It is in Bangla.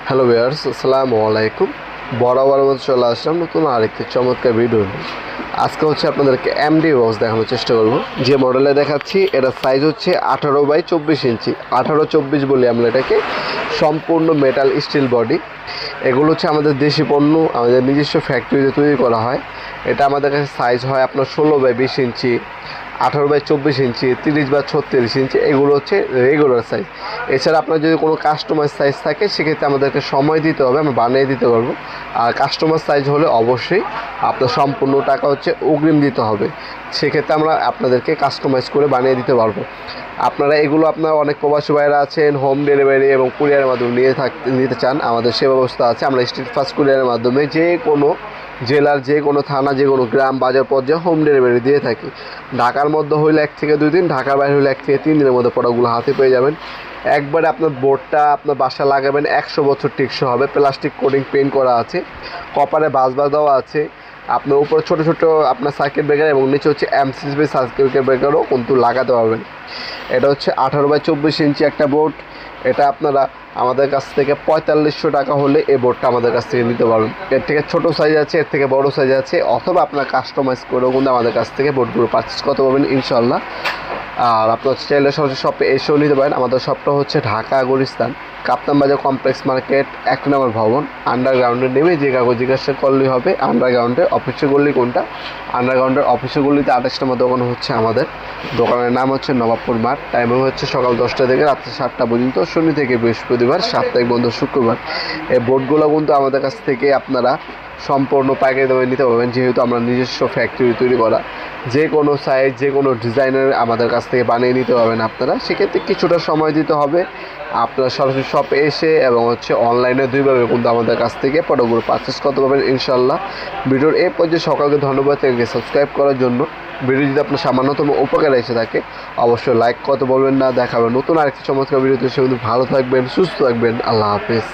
হ্যালো ভিউয়ার্স, আসসালামু আলাইকুম। বরাবর মতো চলে আসলাম নতুন আরেকটি চমৎকার ভিডিও নিয়ে। আজকে আপনাদেরকে এমডি বক্স দেখানোর চেষ্টা করব। যে মডেলে দেখাচ্ছি এটা সাইজ হচ্ছে 18x24 ইঞ্চি। 18-24 বলি আমরা এটাকে। সম্পূর্ণ মেটাল স্টিল বডি। এগুলো হচ্ছে আমাদের দেশি পণ্য, আমাদের নিজস্ব ফ্যাক্টরিতে তৈরি করা হয়। এটা আমাদের কাছে সাইজ হয় আপনার 16x20 ইঞ্চি, 18x24 ইঞ্চি, 30x36 ইঞ্চি। এগুলো হচ্ছে রেগুলার সাইজ। এছাড়া আপনার যদি কোনো কাস্টমাইজ সাইজ থাকে সেক্ষেত্রে আমাদেরকে সময় দিতে হবে, আমরা বানিয়ে দিতে পারবো। আর কাস্টমাইজ সাইজ হলে অবশ্যই আপনার সম্পূর্ণ টাকা হচ্ছে অগ্রিম দিতে হবে। সেক্ষেত্রে আমরা আপনাদেরকে কাস্টমাইজ করে বানিয়ে দিতে পারবো। আপনারা এগুলো আপনার অনেক প্রবাসী ভাইরা আছেন হোম ডেলিভারি এবং কুরিয়ারের মাধ্যমে নিতে চান, আমাদের সে ব্যবস্থা আছে। আমরা স্ট্রিট ফাস্ট কুরিয়ারের মাধ্যমে যে কোনো জেলার যে কোনো থানা, যে কোনো গ্রাম বাজার পর্যায়ে হোম ডেলিভারি দিয়ে থাকি। ঢাকার মধ্যে হইলে 1 থেকে 2 দিন, ঢাকার বাইরে হলে 1 থেকে 3 দিনের মধ্যে প্রোডাক্টগুলো হাতে পেয়ে যাবেন। একবারে আপনার বোর্ডটা আপনার বাসা লাগাবেন, 100 বছর টেকসই হবে। প্লাস্টিক কোটিং পেন্ট করা আছে, কপারে বাস দেওয়া আছে। আপনার উপরে ছোটো ছোটো আপনার সার্কিট ব্রেকার এবং নিচে হচ্ছে এমসিসবি সার্কিট ব্রেকারও কিন্তু লাগাতে পারবেন। এটা হচ্ছে 18x24 ইঞ্চি একটা বোর্ড। এটা আপনারা আমাদের কাছ থেকে 4500 টাকা হলে এই বোর্ডটা আমাদের কাছ থেকে নিতে পারবেন। এর থেকে ছোটো সাইজ আছে, এর থেকে বড় সাইজ আছে, অথবা আপনার কাস্টমাইজ করেও কিন্তু আমাদের কাছ থেকে বোর্ডগুলো পারচেস করতে পারবেন ইনশাল্লাহ। আর আপনার চাইলে সরাসরি শপে এসেও নিতে পারেন। আমাদের শপটা হচ্ছে ঢাকা গুলিস্তান কাপ্তান বাজার কমপ্লেক্স মার্কেট 1 নম্বর ভবন। আন্ডারগ্রাউন্ডে নেমে যে কাগজ জিজ্ঞাসা করলেই হবে আন্ডারগ্রাউন্ডে অফিসে গলি কোনটা। আন্ডারগ্রাউন্ডের অফিসে গলিতে 28 নম্বর দোকান হচ্ছে আমাদের। দোকানের নাম হচ্ছে নবাবপুর মাঠ। টাইমিং হচ্ছে সকাল 10টা থেকে রাত্রি 7টা পর্যন্ত, শনি থেকে বৃহস্পতিবার, সাপ্তাহিক বন্ধ শুক্রবার। এই বোর্ডগুলো কিন্তু আমাদের কাছ থেকে আপনারা সম্পূর্ণ পাইকারি দামে নিতে পারবেন, যেহেতু আমরা নিজস্ব ফ্যাক্টরি তৈরি করা। যে কোনো সাইজ, যে কোনো ডিজাইনের আমাদের কাছ থেকে বানিয়ে নিতে পারবেন আপনারা। সেক্ষেত্রে কিছুটা সময় দিতে হবে। আপনারা সরাসরি শপে এসে এবং অনলাইনে দুইভাবে কিন্তু আমাদের কাছ থেকে প্রোডাক্টগুলো পারচেস করতে পারবেন ইনশাল্লাহ। ভিডিওর এই পর্যায়ে সকলকে ধন্যবাদ, চ্যানেলকে সাবস্ক্রাইব করার জন্য। ভিডিও যদি আপনার সামান্যতম উপকার এসে থাকে অবশ্যই লাইক করতে বলবেন না। দেখাবেন নতুন আরেকটি চমৎকার ভিডিওতে। সে কিন্তু ভালো থাকবেন, সুস্থ থাকবেন। আল্লাহ হাফেজ।